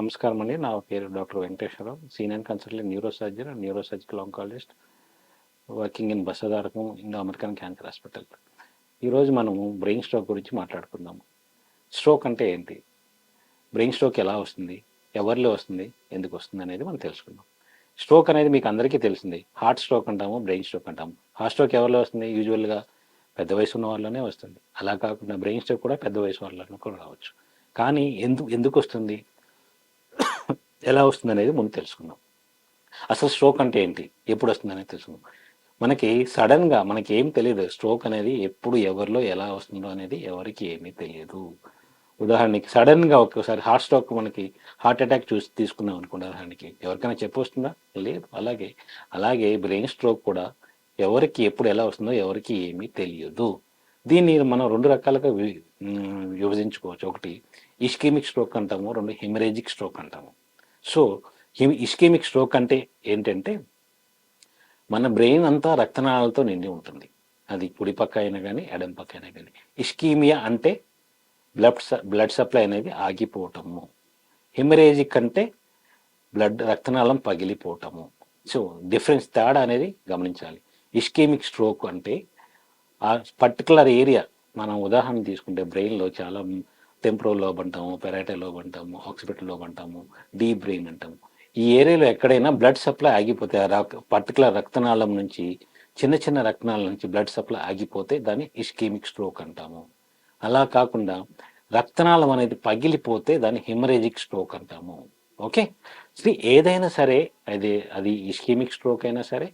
నమస్కారం అండి. నా పేరు doctor Venkateswararao, senior consultant neuro surgeon and neuro surgical oncologist working in Basavatarakam Indo American cancer hospital. ఈరోజు మనము బ్రెయిన్ స్ట్రోక్ గురించి మాట్లాడుకుందాము. స్ట్రోక్ అంటే ఏంటి, బ్రెయిన్ స్ట్రోక్ ఎలా వస్తుంది, ఎవరిలో వస్తుంది, ఎందుకు వస్తుంది అనేది మనం తెలుసుకుందాం. స్ట్రోక్ అనేది మీకు అందరికీ తెలిసింది. హార్ట్ స్ట్రోక్ అంటాము, బ్రెయిన్ స్ట్రోక్ అంటాము. హార్ట్ స్ట్రోక్ ఎవరిలో వస్తుంది? యూజువల్గా పెద్ద వయసు ఉన్న వాళ్ళనే వస్తుంది. అలా కాకుండా బ్రెయిన్ స్ట్రోక్ కూడా పెద్ద వయసు వాళ్ళలో కూడా రావచ్చు. కానీ ఎందుకు వస్తుంది, ఎలా వస్తుంది అనేది ముందు తెలుసుకుందాం. అసలు స్ట్రోక్ అంటే ఏంటి, ఎప్పుడు వస్తుంది అనేది తెలుసుకుందాం. మనకి సడన్గా మనకి ఏం తెలియదు. స్ట్రోక్ అనేది ఎప్పుడు ఎవరిలో ఎలా వస్తుందో అనేది ఎవరికి ఏమీ తెలియదు. ఉదాహరణకి సడన్గా ఒక్కసారి హార్ట్ స్ట్రోక్, మనకి హార్ట్ అటాక్ చూసి తీసుకున్నాం అనుకోండి, ఉదాహరణకి ఎవరికైనా చెప్పి వస్తుందా? లేదు. అలాగే బ్రెయిన్ స్ట్రోక్ కూడా ఎవరికి ఎప్పుడు ఎలా వస్తుందో ఎవరికి ఏమీ తెలియదు. దీన్ని మనం రెండు రకాలుగా విభజించుకోవచ్చు. ఒకటి ఇస్కెమిక్ స్ట్రోక్ అంటాము, రెండు హెమరేజిక్ స్ట్రోక్ అంటాము. సో ఇస్కెమిక్ స్ట్రోక్ అంటే ఏంటంటే మన బ్రెయిన్ అంతా రక్తనాళాలతో నిండి ఉంటుంది. అది కుడి పక్క అయినా కానీ ఎడమ పక్క అయినా కానీ. ఇస్కీమియా అంటే బ్లడ్ సప్లై అనేది ఆగిపోవటము. హెమరేజిక్ అంటే రక్తనాళం పగిలిపోవటము. సో డిఫరెన్స్, తేడా అనేది గమనించాలి. ఇస్కెమిక్ స్ట్రోక్ అంటే ఆ పర్టికులర్ ఏరియా, మనం ఉదాహరణ తీసుకుంటే బ్రెయిన్లో చాలా టెంపోరల్ లోబ్ అంటాము, పెరైటల్ లోబ్ అంటాము, ఆక్సిపిటల్ లోబ్ అంటాము, డీప్ బ్రెయిన్ అంటాము. ఈ ఏరియాలో ఎక్కడైనా బ్లడ్ సప్లై ఆగిపోతే, పర్టికులర్ రక్తనాళం నుంచి, చిన్న రక్తనాళం నుంచి బ్లడ్ సప్లై ఆగిపోతే దాన్ని ఇస్కెమిక్ స్ట్రోక్ అంటాము. అలా కాకుండా రక్తనాళం అనేది పగిలిపోతే దాన్ని హెమరేజిక్ స్ట్రోక్ అంటాము. ఓకే, ఏదైనా సరే, అది ఇస్కెమిక్ స్ట్రోక్ అయినా సరే,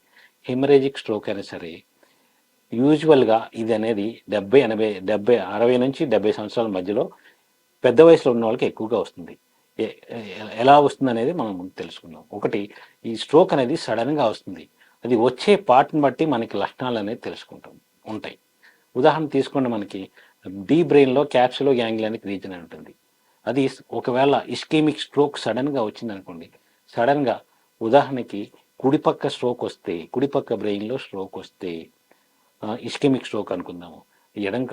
హెమరేజిక్ స్ట్రోక్ అయినా సరే, యూజువల్గా ఇది అనేది 60 నుంచి 70 సంవత్సరాల మధ్యలో పెద్ద వయసులో ఉన్న వాళ్ళకి ఎక్కువగా వస్తుంది. ఎలా వస్తుంది అనేది మనం తెలుసుకుందాం. ఒకటి, ఈ స్ట్రోక్ అనేది సడన్గా వస్తుంది. అది వచ్చే పార్ట్ని బట్టి మనకి లక్షణాలు అనేది తెలుసుకుంటాం ఉంటాయి. ఉదాహరణ తీసుకోండి, మనకి డీప్ బ్రెయిన్లో క్యాప్సులో గ్యాంగ్లియానిక్ రీజన్ అని ఉంటుంది. అది ఒకవేళ ఇస్కెమిక్ స్ట్రోక్ సడన్గా వచ్చింది అనుకోండి, సడన్గా ఉదాహరణకి కుడిపక్క స్ట్రోక్ వస్తే, కుడిపక్క బ్రెయిన్లో స్ట్రోక్ వస్తే ఇస్కెమిక్ స్ట్రోక్ అనుకుందాము. ఎడం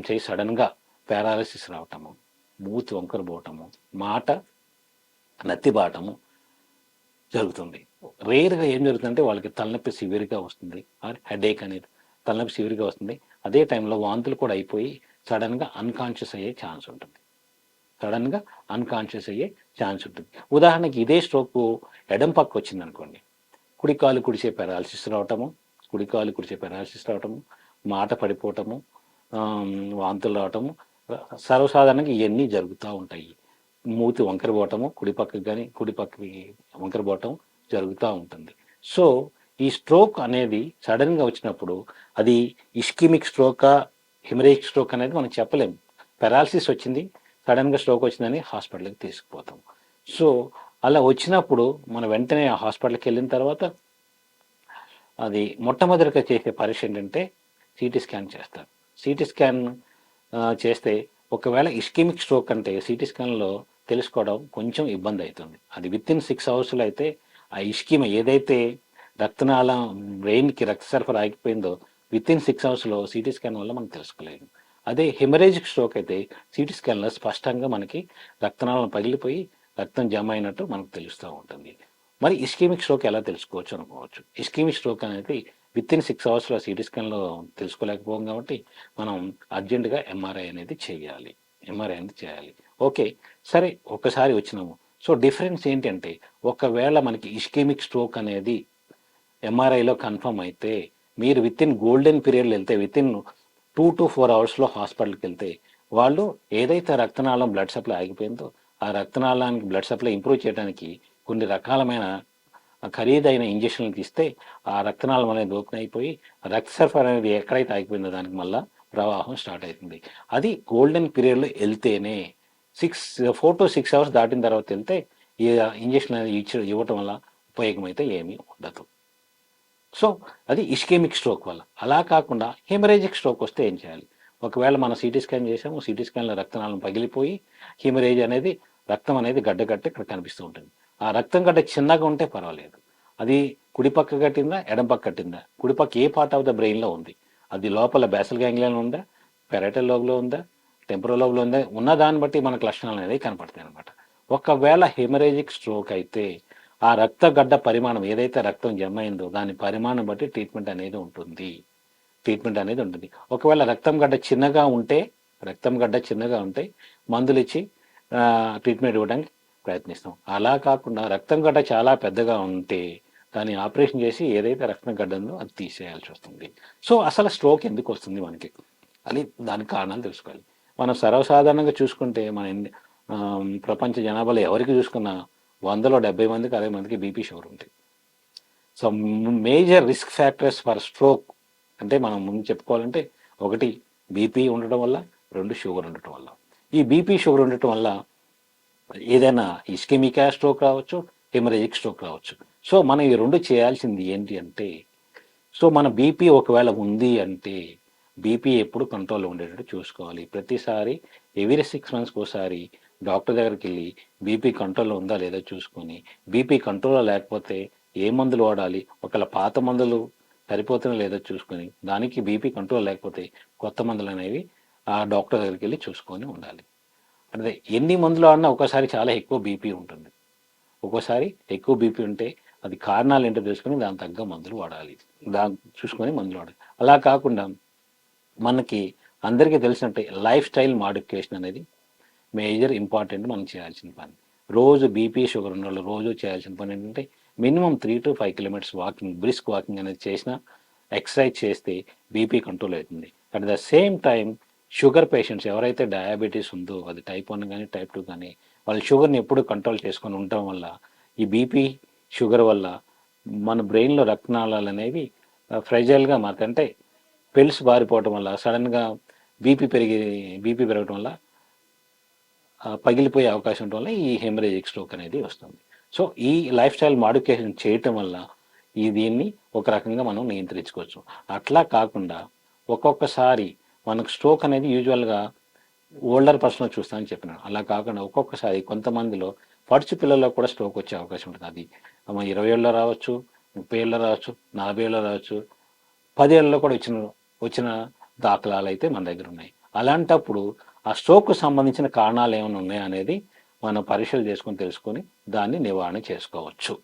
చేయి సడన్గా పారాలసిస్ రావటము, మూతి వంకర పోవటము, మాట నత్తిబాటము జరుగుతుంది. రేర్గా ఏం జరుగుతుందంటే వాళ్ళకి తలనొప్పి సివియర్గా వస్తుంది, ఆర్ హెడేక్ అనేది తలనొప్పి సివియర్గా వస్తుంది. అదే టైంలో వాంతులు కూడా అయిపోయి సడన్గా అన్కాన్షియస్ అయ్యే ఛాన్స్ ఉంటుంది. ఉదాహరణకి ఇదే స్ట్రోక్ ఎడం పక్క వచ్చింది అనుకోండి, కుడి కాలు కుడిచే పారాలసిస్ రావటము, మాట పడిపోవటము, వాంతులు రావటము, సర్వసాధారణంగా ఇవన్నీ జరుగుతూ ఉంటాయి. మూతి వంకరపోవటము, కుడిపక్కకి వంకరపోవటం జరుగుతూ ఉంటుంది. సో ఈ స్ట్రోక్ అనేది సడన్గా వచ్చినప్పుడు అది ఇస్కెమిక్ స్ట్రోకా, హెమరేజిక్ స్ట్రోక్ అనేది మనం చెప్పలేము. పారాలసిస్ వచ్చింది, సడన్గా స్ట్రోక్ వచ్చిందని హాస్పిటల్కి తీసుకుపోతాం. సో అలా వచ్చినప్పుడు మనం వెంటనే హాస్పిటల్కి వెళ్ళిన తర్వాత అది మొట్టమొదటిగా చేసే పరీక్ష ఏంటంటే సిటీ స్కాన్ చేస్తారు. సిటీ స్కాన్ చేస్తే ఒకవేళ ఇస్కెమిక్ స్ట్రోక్ అంటే సిటీ స్కాన్లో తెలుసుకోవడం కొంచెం ఇబ్బంది అవుతుంది. అది వితిన్ 6 అవర్స్లో అయితే ఆ ఇస్కెమియా ఏదైతే రక్తనాళం బ్రెయిన్కి రక్త సరఫరా ఆగిపోయిందో వితిన్ 6 అవర్స్లో సిటీ స్కాన్ వల్ల మనం తెలుసుకోలేము. అదే హెమరేజిక్ స్ట్రోక్ అయితే సిటీ స్కాన్లో స్పష్టంగా మనకి రక్తనాళం పగిలిపోయి రక్తం జమ అయినట్టు మనకు తెలుస్తూ ఉంటుంది. మరి ఇస్కెమిక్ స్ట్రోక్ ఎలా తెలుసుకోవచ్చు అనుకోవచ్చు. ఇస్కెమిక్ స్ట్రోక్ అనేది వితిన్ 6 అవర్స్లో సిటీ స్కాన్లో తెలుసుకోలేకపోం కాబట్టి మనం అర్జెంటుగా ఎంఆర్ఐ అనేది చేయాలి. ఓకే, సరే, ఒకసారి వచ్చినాము. సో డిఫరెన్స్ ఏంటంటే, ఒకవేళ మనకి ఇస్కెమిక్ స్ట్రోక్ అనేది ఎంఆర్ఐలో కన్ఫర్మ్ అయితే మీరు వితిన్ గోల్డెన్ పీరియడ్లో వెళ్తే, వితిన్ 2 to 4 అవర్స్లో హాస్పిటల్కి వెళ్తే వాళ్ళు ఏదైతే రక్తనాళం బ్లడ్ సప్లై ఆగిపోయిందో ఆ రక్తనాళానికి బ్లడ్ సప్లై ఇంప్రూవ్ చేయడానికి కొన్ని రకాలమైన ఖరీదైన ఇంజక్షన్లు తీస్తే ఆ రక్తనాళం అనేది ఓపెన్ అయిపోయి రక్త సరఫరా అనేది ఎక్కడైతే ఆగిపోయిందో దానికి మళ్ళీ ప్రవాహం స్టార్ట్ అవుతుంది. అది గోల్డెన్ పీరియడ్లో వెళ్తేనే. 4 to 6 అవర్స్ దాటిన తర్వాత వెళ్తే ఈ ఇంజక్షన్ అనేది ఇవ్వటం వల్ల ఉపయోగం అయితే ఏమీ ఉండదు. సో అది ఇస్కెమిక్ స్ట్రోక్ వల్ల. అలా కాకుండా హెమరేజిక్ స్ట్రోక్ వస్తే ఏం చేయాలి? ఒకవేళ మనం సిటీ స్కాన్ చేసాము, సిటీ స్కాన్లో రక్తనాళం పగిలిపోయి హెమరేజ్ అనేది రక్తం అనేది గడ్డగట్టి ఇక్కడ కనిపిస్తూ ఉంటుంది. ఆ రక్తం గడ్డ చిన్నగా ఉంటే పర్వాలేదు. అది కుడిపక్క కట్టిందా, ఎడం పక్క కట్టిందా, కుడిపక్క ఏ పార్ట్ ఆఫ్ ద బ్రెయిన్లో ఉంది, అది లోపల బేసల్ గ్యాంగ్లియన్ ఉందా, పెరైటల్ లోబ్లో ఉందా, టెంపోరల్ లోబ్లో ఉందా, ఉన్న దాన్ని బట్టి మనకు లక్షణాలు అనేది కనపడతాయి అనమాట. ఒకవేళ హెమరేజిక్ స్ట్రోక్ అయితే ఆ రక్తగడ్డ పరిమాణం ఏదైతే రక్తం జమ అయిందో దాని పరిమాణం బట్టి ట్రీట్మెంట్ అనేది ఉంటుంది. ఒకవేళ రక్తం గడ్డ చిన్నగా ఉంటే మందులు ఇచ్చి ట్రీట్మెంట్ ఇవ్వడానికి ప్రయత్నిస్తాం. అలా కాకుండా రక్తం గడ్డ చాలా పెద్దగా ఉంటే దాన్ని ఆపరేషన్ చేసి ఏదైతే రక్తం గడ్డ ఉందో అది తీసేయాల్సి వస్తుంది. సో అసలు స్ట్రోక్ ఎందుకు వస్తుంది మనకి అని దానికి కారణాలు తెలుసుకోవాలి. మనం సర్వసాధారణంగా చూసుకుంటే ప్రపంచ జనాభాలో ఎవరికి చూసుకున్నా 100లో 70 మందికి 60 మందికి బీపీ షుగర్ ఉంటాయి. So major risk factors for stroke అంటే మనం ముందు చెప్పుకోవాలంటే ఒకటి బీపీ ఉండటం వల్ల, 2 షుగర్ ఉండటం వల్ల. ఈ బీపీ షుగర్ ఉండటం వల్ల ఏదైనా ఇస్కెమిక్ స్ట్రోక్ రావచ్చు, హెమరేజిక్ స్ట్రోక్ రావచ్చు. సో మనం ఈ 2 చేయాల్సింది ఏంటి అంటే, సో మన బీపీ ఒకవేళ ఉంది అంటే బీపీ ఎప్పుడు కంట్రోల్లో ఉండేటట్టు చూసుకోవాలి. ప్రతిసారి ఎవ్రీ 6 మంత్స్కి ఒకసారి డాక్టర్ దగ్గరికి వెళ్ళి బీపీ కంట్రోల్లో ఉందా లేదా చూసుకొని, బీపీ కంట్రోల్లో లేకపోతే ఏ మందులు వాడాలి, ఒకవేళ పాత మందులు సరిపోతున్నా లేదో చూసుకొని, దానికి బీపీ కంట్రోల్ లేకపోతే కొత్త మందులు అనేవి ఆ డాక్టర్ దగ్గరికి వెళ్ళి చూసుకొని ఉండాలి. అంటే ఎన్ని మందులు వాడినా ఒకసారి చాలా ఎక్కువ బీపీ ఉంటుంది. ఒక్కోసారి ఎక్కువ బీపీ ఉంటే అది కారణాలు ఏంటో తెలుసుకొని దాని తగ్గ మందులు వాడాలి, చూసుకొని మందులు వాడాలి. అలా కాకుండా మనకి అందరికీ తెలిసినట్టే లైఫ్ స్టైల్ మాడిఫికేషన్ అనేది మేజర్ ఇంపార్టెంట్ మనం చేయాల్సిన పని. రోజు బీపీ షుగర్ ఉన్న వాళ్ళు రోజు చేయాల్సిన పని ఏంటంటే minimum 3 to 5 kilometres brisk walking అనేది చేసిన, ఎక్సర్సైజ్ చేస్తే బీపీ కంట్రోల్ అవుతుంది. At the same time sugar patients ఎవరైతే డయాబెటీస్ ఉందో, అది టైప్ 1 కానీ టైప్ 2 కానీ, వాళ్ళ షుగర్ని ఎప్పుడు కంట్రోల్ చేసుకొని ఉండటం వల్ల ఈ బీపీ షుగర్ వల్ల మన బ్రెయిన్లో రక్తనాళాలు అనేవి ఫ్రెజైల్గా మారుతాయి. అంటే పెల్స్ బారిపోవటం వల్ల సడన్గా బీపీ పెరగటం వల్ల పగిలిపోయే అవకాశం ఉండటం వల్ల ఈ హెమరేజిక్ స్ట్రోక్ అనేది వస్తుంది. సో ఈ లైఫ్ స్టైల్ మాడిఫికేషన్ చేయటం వల్ల దీన్ని ఒక రకంగా మనం నియంత్రించుకోవచ్చు. అట్లా కాకుండా ఒక్కొక్కసారి మనకు స్ట్రోక్ అనేది యూజువల్గా ఓల్డర్ పర్సన్ చూస్తామని చెప్పినాను. అలా కాకుండా ఒక్కొక్కసారి కొంతమందిలో పడుచు పిల్లల్లో కూడా స్ట్రోక్ వచ్చే అవకాశం ఉంటుంది. అది 20 ఏళ్ళలో రావచ్చు, 30 ఏళ్ళలో రావచ్చు, 40 ఏళ్ళలో రావచ్చు, 10 ఏళ్ళలో కూడా వచ్చిన దాఖలాలు అయితే మన దగ్గర ఉన్నాయి. అలాంటప్పుడు ఆ స్ట్రోక్కు సంబంధించిన కారణాలు ఏమైనా ఉన్నాయా అనేది మనం పరీక్షలు చేసుకొని తెలుసుకొని దాన్ని నివారణ చేసుకోవచ్చు.